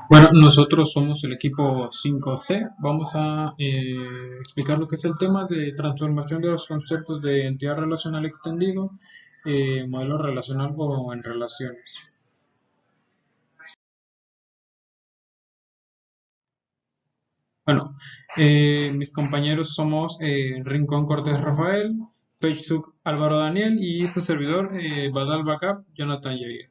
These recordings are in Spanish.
Bueno, nosotros somos el equipo 5C. Vamos a explicar lo que es el tema de transformación de los conceptos de entidad relacional extendido, modelo relacional o en relaciones. Bueno, mis compañeros somos Rincón Cortés Rafael, Pechsuk Álvaro Daniel y su servidor Badal Backup Jonathan Yair,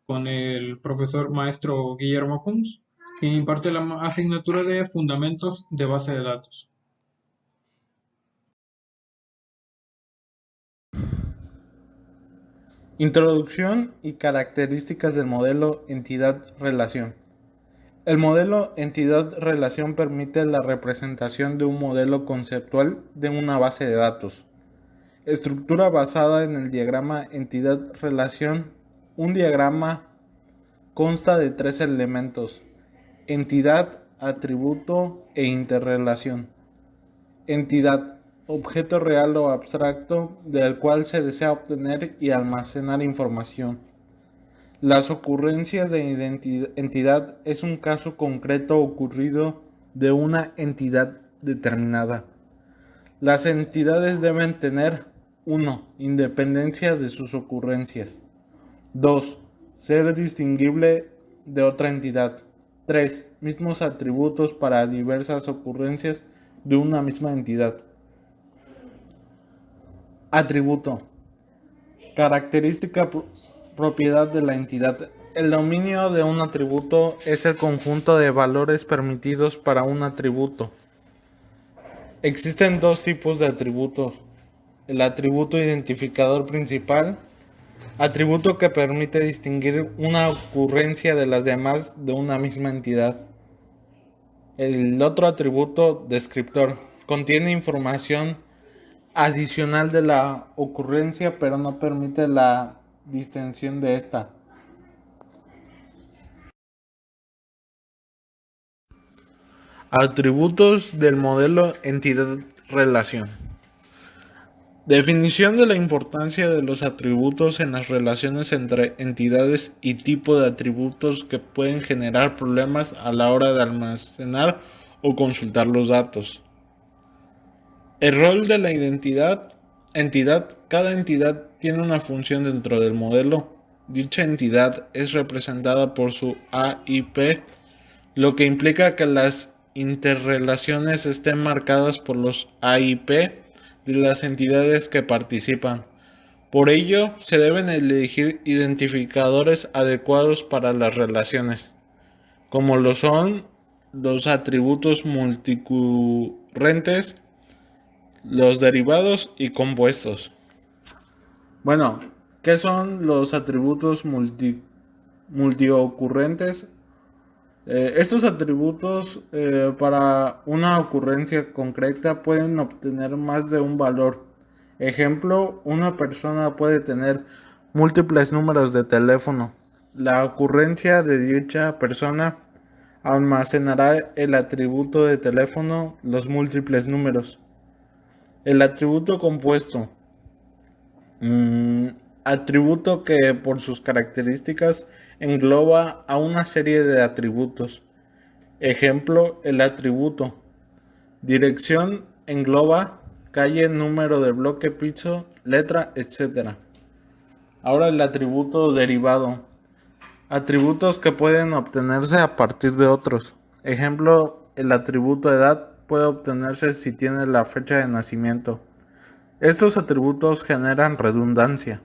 con el profesor maestro Guillermo Kunz, que imparte la asignatura de Fundamentos de Base de Datos. Introducción y características del modelo entidad-relación. El modelo entidad-relación permite la representación de un modelo conceptual de una base de datos. Estructura basada en el diagrama entidad-relación. Un diagrama consta de tres elementos: entidad, atributo e interrelación. Entidad: objeto real o abstracto del cual se desea obtener y almacenar información. Las ocurrencias de entidad es un caso concreto ocurrido de una entidad determinada. Las entidades deben tener: 1. Independencia de sus ocurrencias. 2. Ser distinguible de otra entidad. 3. Mismos atributos para diversas ocurrencias de una misma entidad. Atributo. Característica propiedad de la entidad. El dominio de un atributo es el conjunto de valores permitidos para un atributo. Existen dos tipos de atributos: el atributo identificador principal, atributo que permite distinguir una ocurrencia de las demás de una misma entidad. El otro atributo descriptor contiene información adicional de la ocurrencia, pero no permite la distinción de esta. Atributos del modelo entidad-relación. Definición de la importancia de los atributos en las relaciones entre entidades y tipo de atributos que pueden generar problemas a la hora de almacenar o consultar los datos. El rol de la entidad. Cada entidad tiene una función dentro del modelo. Dicha entidad es representada por su AIP, lo que implica que las interrelaciones estén marcadas por los AIP de las entidades que participan. Por ello, se deben elegir identificadores adecuados para las relaciones, como lo son los atributos multicurrentes, los derivados y compuestos. Bueno, ¿qué son los atributos multiocurrentes? Estos atributos para una ocurrencia concreta pueden obtener más de un valor. Ejemplo, una persona puede tener múltiples números de teléfono. La ocurrencia de dicha persona almacenará el atributo de teléfono, los múltiples números. El atributo compuesto. Mm, Atributo que por sus características engloba a una serie de atributos. Ejemplo, el atributo dirección engloba calle, número de bloque, piso, letra, etc. Ahora el atributo derivado. Atributos que pueden obtenerse a partir de otros. Ejemplo, el atributo edad puede obtenerse si tiene la fecha de nacimiento. Estos atributos generan redundancia.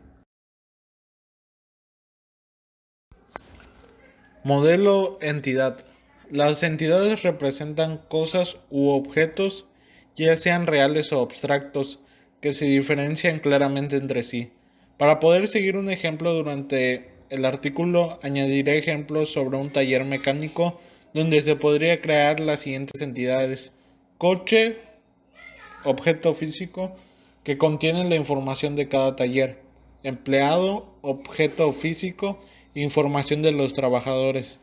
Modelo entidad. Las entidades representan cosas u objetos, ya sean reales o abstractos, que se diferencian claramente entre sí. Para poder seguir un ejemplo durante el artículo, añadiré ejemplos sobre un taller mecánico donde se podría crear las siguientes entidades: coche, objeto físico, que contiene la información de cada taller; empleado, objeto físico, información de los trabajadores;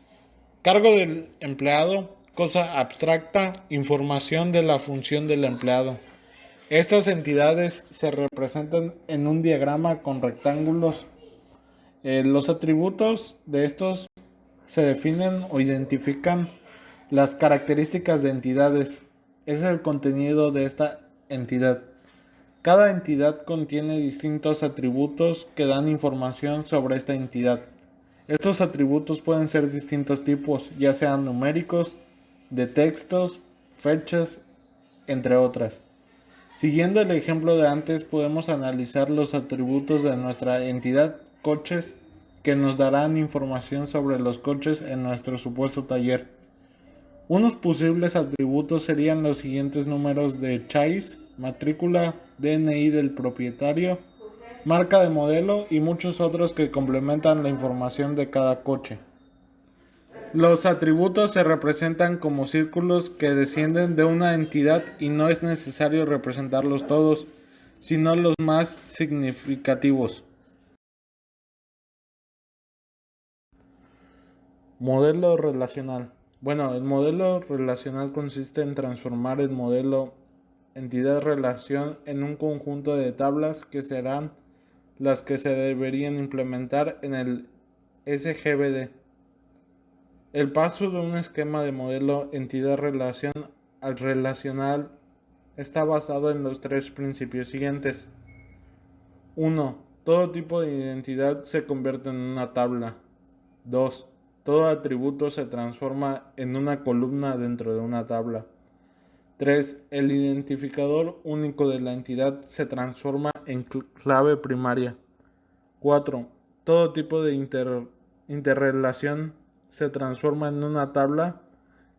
cargo del empleado, cosa abstracta, información de la función del empleado. Estas entidades se representan en un diagrama con rectángulos. Los atributos de estos se definen o identifican las características de entidades. Es el contenido de esta entidad. Cada entidad contiene distintos atributos que dan información sobre esta entidad. Estos atributos pueden ser distintos tipos, ya sean numéricos, de textos, fechas, entre otras. Siguiendo el ejemplo de antes, podemos analizar los atributos de nuestra entidad coches que nos darán información sobre los coches en nuestro supuesto taller. Unos posibles atributos serían los siguientes números de chasis, matrícula, DNI del propietario, marca de modelo y muchos otros que complementan la información de cada coche. Los atributos se representan como círculos que descienden de una entidad y no es necesario representarlos todos, sino los más significativos. Modelo relacional. Bueno, el modelo relacional consiste en transformar el modelo entidad-relación en un conjunto de tablas que serán las que se deberían implementar en el SGBD. El paso de un esquema de modelo entidad-relación al relacional está basado en los tres principios siguientes. 1. Todo tipo de identidad se convierte en una tabla. 2. Todo atributo se transforma en una columna dentro de una tabla. 3. El identificador único de la entidad se transforma en clave primaria. 4. Todo tipo de interrelación se transforma en una tabla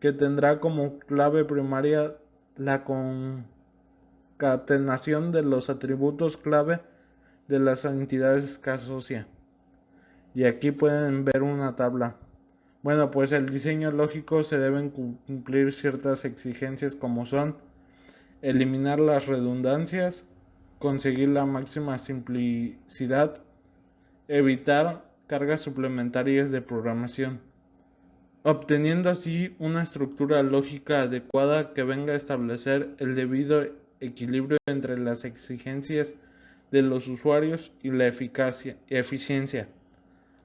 que tendrá como clave primaria la concatenación de los atributos clave de las entidades que asocia. Y aquí pueden ver una tabla. Bueno, pues el diseño lógico se deben cumplir ciertas exigencias como son eliminar las redundancias, conseguir la máxima simplicidad, evitar cargas suplementarias de programación, obteniendo así una estructura lógica adecuada que venga a establecer el debido equilibrio entre las exigencias de los usuarios y la eficiencia.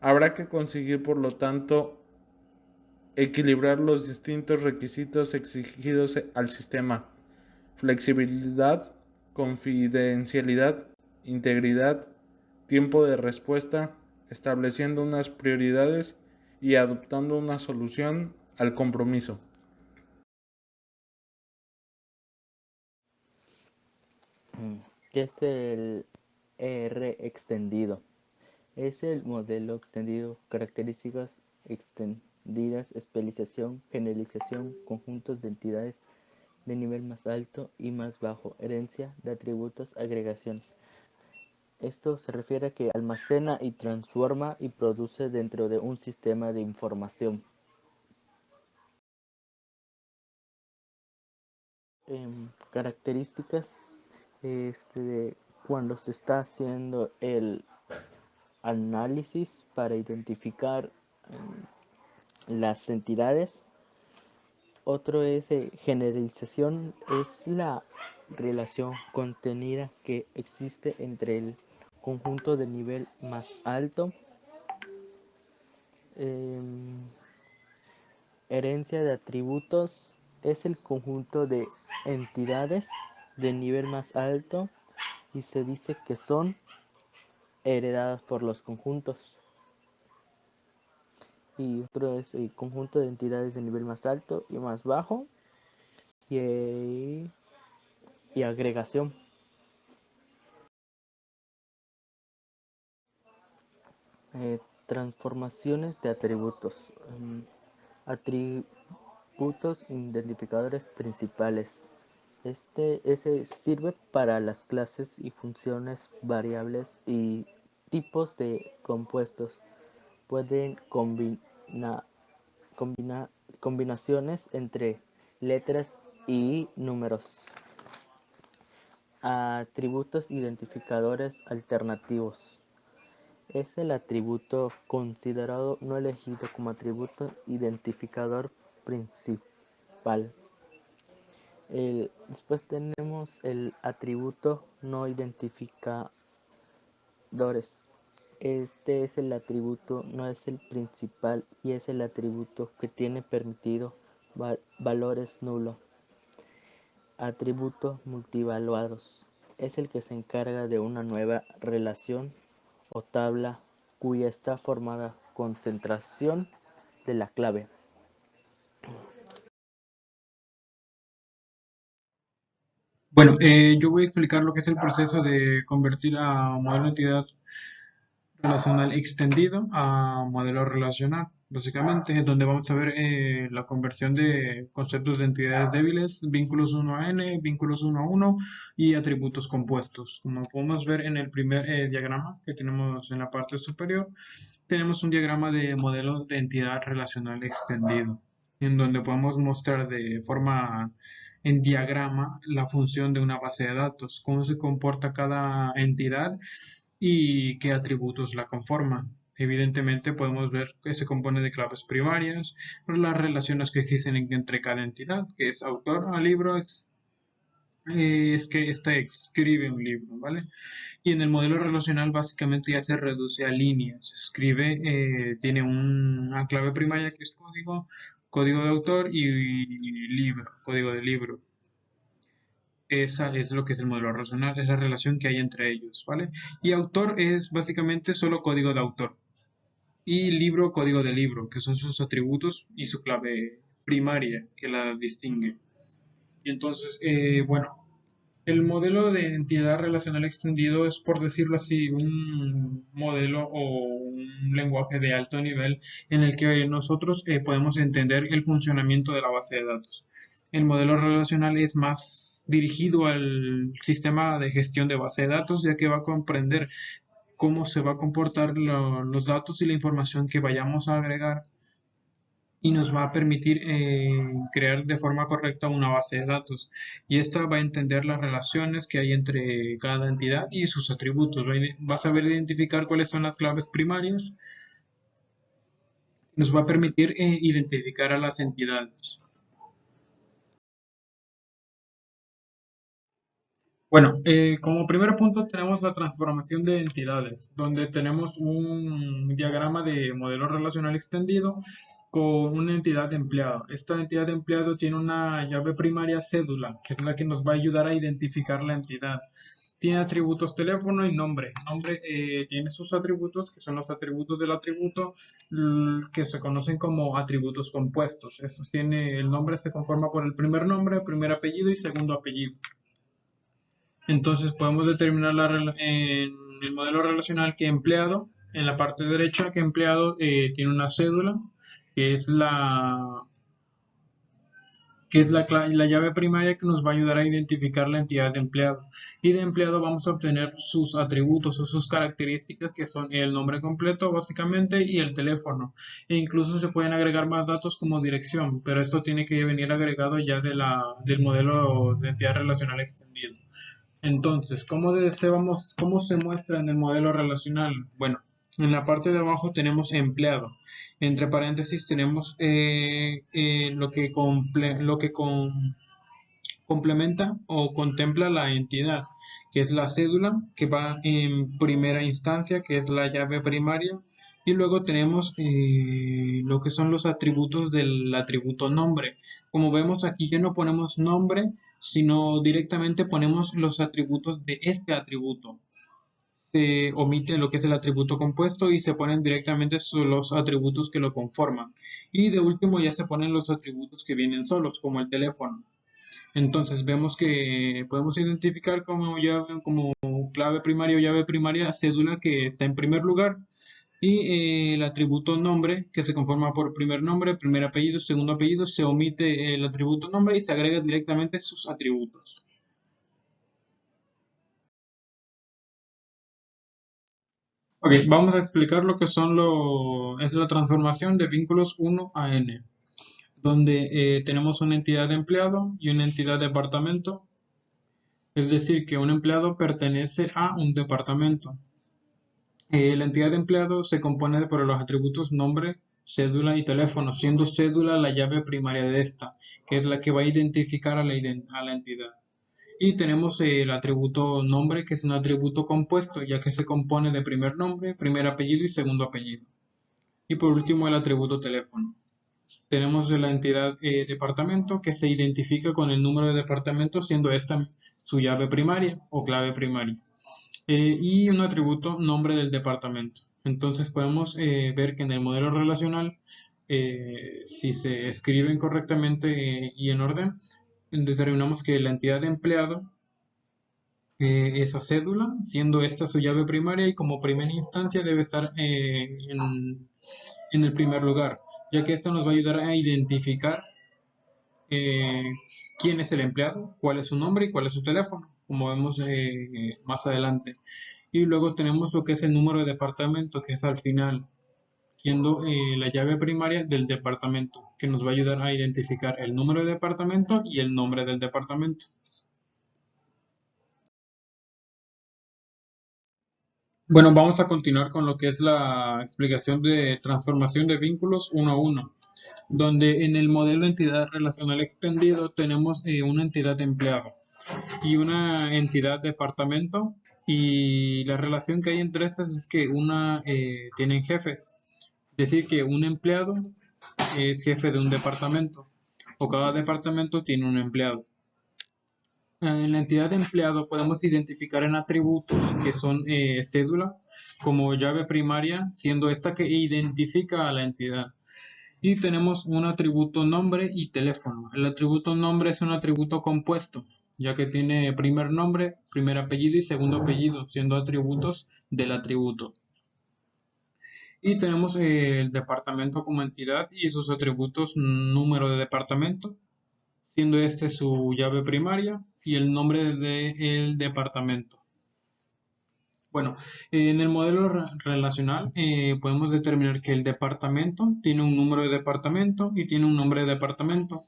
Habrá que conseguir, por lo tanto, equilibrar los distintos requisitos exigidos al sistema: flexibilidad, confidencialidad, integridad, tiempo de respuesta, estableciendo unas prioridades y adoptando una solución al compromiso. ¿Qué es el ER extendido? Es el modelo extendido, características extendidas, especialización, generalización, conjuntos de entidades de nivel más alto y más bajo, herencia de atributos, agregaciones. Esto se refiere a que almacena y transforma y produce dentro de un sistema de información. Características de cuando se está haciendo el análisis para identificar las entidades. Otro es generalización, es la relación contenida que existe entre el conjunto de nivel más alto. Herencia de atributos es el conjunto de entidades de nivel más alto y se dice que son heredadas por los conjuntos. Y otro es el conjunto de entidades de nivel más alto y más bajo y agregación. Transformaciones de atributos. Atributos identificadores principales. Ese sirve para las clases y funciones variables y tipos de compuestos. Pueden combinaciones entre letras y números. Atributos identificadores alternativos. Es el atributo considerado no elegido como atributo identificador principal. Después tenemos el atributo no identificadores. Este es el atributo, no es el principal y es el atributo que tiene permitido valores nulo. Atributos multivaluados. Es el que se encarga de una nueva relación o tabla cuya está formada concentración de la clave. Bueno, yo voy a explicar lo que es el proceso de convertir a modelo de entidad relacional extendido a modelo relacional, básicamente, donde vamos a ver la conversión de conceptos de entidades débiles, vínculos 1 a n, vínculos 1 a 1 y atributos compuestos. Como podemos ver en el primer diagrama que tenemos en la parte superior, tenemos un diagrama de modelo de entidad relacional extendido, en donde podemos mostrar de forma en diagrama la función de una base de datos, cómo se comporta cada entidad y qué atributos la conforman. Evidentemente podemos ver que se compone de claves primarias, las relaciones que existen entre cada entidad, que es autor a libro, es que ésta escribe un libro, ¿vale? Y en el modelo relacional básicamente ya se reduce a líneas. Escribe, tiene una clave primaria que es código, código de autor y libro, código de libro. Esa es lo que es el modelo relacional, es la relación que hay entre ellos, ¿vale? Y autor es básicamente solo código de autor. Y libro, código de libro, que son sus atributos y su clave primaria que la distingue. Y entonces, bueno, el modelo de entidad relacional extendido es, por decirlo así, un modelo o un lenguaje de alto nivel en el que nosotros podemos entender el funcionamiento de la base de datos. El modelo relacional es más dirigido al sistema de gestión de base de datos, ya que va a comprender cómo se va a comportar los datos y la información que vayamos a agregar y nos va a permitir crear de forma correcta una base de datos. Y esta va a entender las relaciones que hay entre cada entidad y sus atributos. Va a saber identificar cuáles son las claves primarias. Nos va a permitir identificar a las entidades. Bueno, como primer punto tenemos la transformación de entidades, donde tenemos un diagrama de modelo relacional extendido con una entidad de empleado. Esta entidad de empleado tiene una llave primaria cédula, que es la que nos va a ayudar a identificar la entidad. Tiene atributos teléfono y nombre. Nombre tiene sus atributos, que son los atributos del atributo, que se conocen como atributos compuestos. Estos tiene, el nombre se conforma por el primer nombre, primer apellido y segundo apellido. Entonces podemos determinar en el modelo relacional que empleado, en la parte derecha, que empleado tiene una cédula, que es la llave primaria que nos va a ayudar a identificar la entidad de empleado. Y de empleado vamos a obtener sus atributos o sus características, que son el nombre completo básicamente y el teléfono. E incluso se pueden agregar más datos como dirección, pero esto tiene que venir agregado ya del modelo de entidad relacional extendido. Entonces, ¿cómo se muestra en el modelo relacional? Bueno, en la parte de abajo tenemos empleado. Entre paréntesis tenemos complementa o contempla la entidad, que es la cédula, que va en primera instancia, que es la llave primaria. Y luego tenemos lo que son los atributos del atributo nombre. Como vemos aquí ya no ponemos nombre, sino directamente ponemos los atributos de este atributo. Se omite lo que es el atributo compuesto y se ponen directamente los atributos que lo conforman. Y de último ya se ponen los atributos que vienen solos, como el teléfono. Entonces vemos que podemos identificar como clave primaria o llave primaria cédula que está en primer lugar y el atributo nombre que se conforma por primer nombre, primer apellido, segundo apellido, se omite el atributo nombre y se agrega directamente sus atributos. Ok, vamos a explicar lo que es la transformación de vínculos 1 a n, donde tenemos una entidad de empleado y una entidad de departamento. Es decir, que un empleado pertenece a un departamento. La entidad de empleado se compone por los atributos nombre, cédula y teléfono, siendo cédula la llave primaria de esta, que es la que va a identificar a la entidad. Y tenemos el atributo nombre, que es un atributo compuesto, ya que se compone de primer nombre, primer apellido y segundo apellido. Y por último el atributo teléfono. Tenemos la entidad departamento, que se identifica con el número de departamento, siendo esta su llave primaria o clave primaria. Y un atributo nombre del departamento. Entonces podemos ver que en el modelo relacional, si se escriben correctamente y en orden, determinamos que la entidad de empleado esa cédula, siendo esta su llave primaria, y como primera instancia debe estar en el primer lugar, ya que esto nos va a ayudar a identificar eh, quién es el empleado, cuál es su nombre y cuál es su teléfono, como vemos más adelante. Y luego tenemos lo que es el número de departamento, que es al final, siendo la llave primaria del departamento, que nos va a ayudar a identificar el número de departamento y el nombre del departamento. Bueno, vamos a continuar con lo que es la explicación de transformación de vínculos uno a uno, donde en el modelo entidad relacional extendido tenemos una entidad empleado y una entidad departamento, y la relación que hay entre estas es que una tienen jefes, es decir, que un empleado es jefe de un departamento o cada departamento tiene un empleado. En la entidad de empleado podemos identificar en atributos que son cédula como llave primaria, siendo esta que identifica a la entidad. Y tenemos un atributo nombre y teléfono. El atributo nombre es un atributo compuesto, ya que tiene primer nombre, primer apellido y segundo apellido, siendo atributos del atributo. Y tenemos el departamento como entidad y sus atributos: número de departamento, siendo este su llave primaria, y el nombre del departamento. Bueno, en el modelo relacional podemos determinar que el departamento tiene un número de departamento y tiene un nombre de departamento,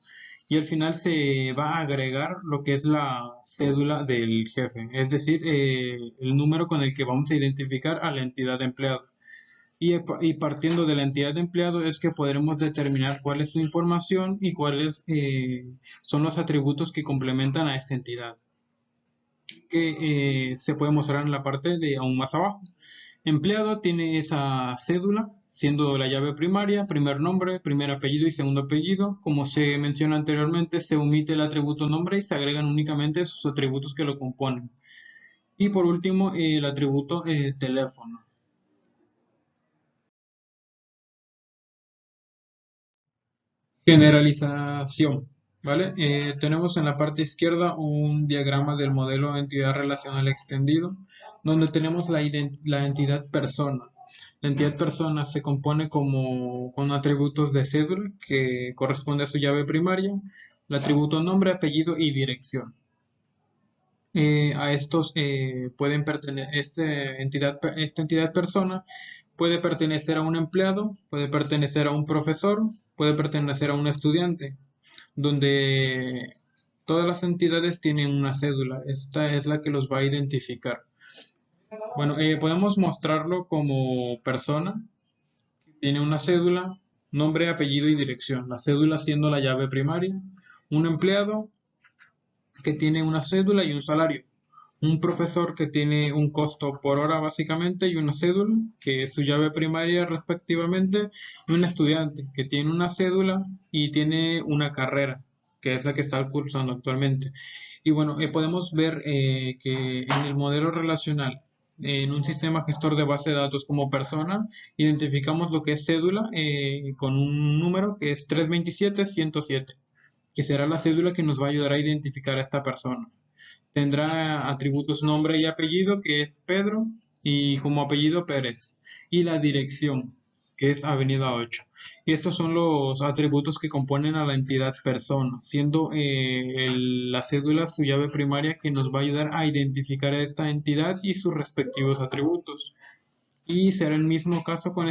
y al final se va a agregar lo que es la cédula del jefe, es decir, el número con el que vamos a identificar a la entidad de empleado. Y partiendo de la entidad de empleado es que podremos determinar cuál es su información y cuáles son los atributos que complementan a esta entidad, que se puede mostrar en la parte de aún más abajo. Empleado tiene esa cédula, siendo la llave primaria, primer nombre, primer apellido y segundo apellido. Como se menciona anteriormente, se omite el atributo nombre y se agregan únicamente sus atributos que lo componen. Y por último, el atributo teléfono. Generalización, ¿vale? Tenemos en la parte izquierda un diagrama del modelo entidad relacional extendido, donde tenemos la entidad persona. La entidad persona se compone con atributos de cédula, que corresponde a su llave primaria, el atributo nombre, apellido y dirección. A estos pueden pertenecer, esta entidad persona puede pertenecer a un empleado, puede pertenecer a un profesor, puede pertenecer a un estudiante, donde todas las entidades tienen una cédula. Esta es la que los va a identificar. Bueno, podemos mostrarlo como persona, que tiene una cédula, nombre, apellido y dirección. La cédula siendo la llave primaria. Un empleado que tiene una cédula y un salario. Un profesor que tiene un costo por hora básicamente y una cédula, que es su llave primaria respectivamente, y un estudiante que tiene una cédula y tiene una carrera, que es la que está cursando actualmente. Y bueno, podemos ver que en el modelo relacional, en un sistema gestor de base de datos como persona, identificamos lo que es cédula con un número que es 327-107, que será la cédula que nos va a ayudar a identificar a esta persona. Tendrá atributos nombre y apellido, que es Pedro, y como apellido Pérez, y la dirección, que es Avenida 8. Y estos son los atributos que componen a la entidad persona, siendo la cédula su llave primaria, que nos va a ayudar a identificar a esta entidad y sus respectivos atributos. Y será el mismo caso con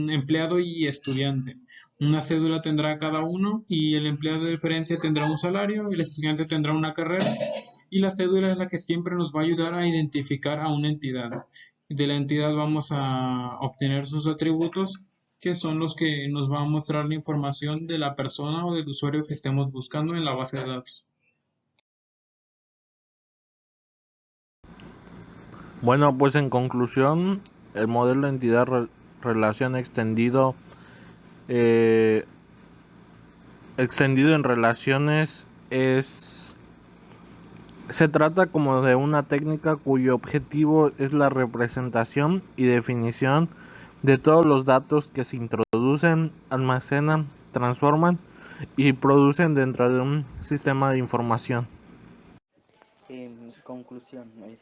empleado y estudiante. Una cédula tendrá cada uno, y el empleado de diferencia tendrá un salario, el estudiante tendrá una carrera, y la cédula es la que siempre nos va a ayudar a identificar a una entidad. De la entidad vamos a obtener sus atributos, que son los que nos van a mostrar la información de la persona o del usuario que estemos buscando en la base de datos. Bueno, pues en conclusión, el modelo de entidad-relación eh, extendido en relaciones se trata como de una técnica cuyo objetivo es la representación y definición de todos los datos que se introducen, almacenan, transforman y producen dentro de un sistema de información. En conclusión, mi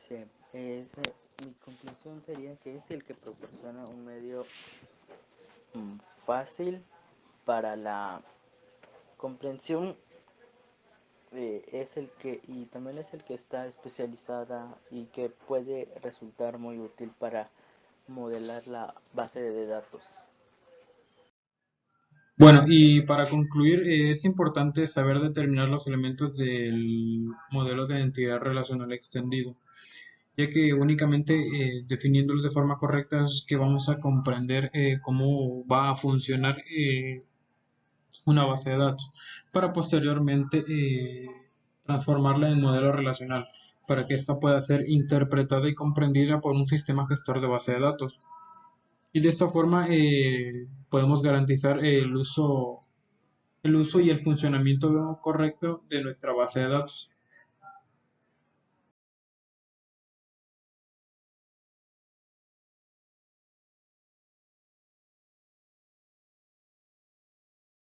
conclusión sería que es el que proporciona un medio fácil para la comprensión, es el que y también es el que está especializada y que puede resultar muy útil para modelar la base de datos. Bueno, y para concluir, es importante saber determinar los elementos del modelo de identidad relacional extendido, ya que únicamente definiéndolos de forma correcta es que vamos a comprender cómo va a funcionar una base de datos, para posteriormente transformarla en modelo relacional, para que ésta pueda ser interpretada y comprendida por un sistema gestor de base de datos. Y de esta forma podemos garantizar el uso y el funcionamiento correcto de nuestra base de datos.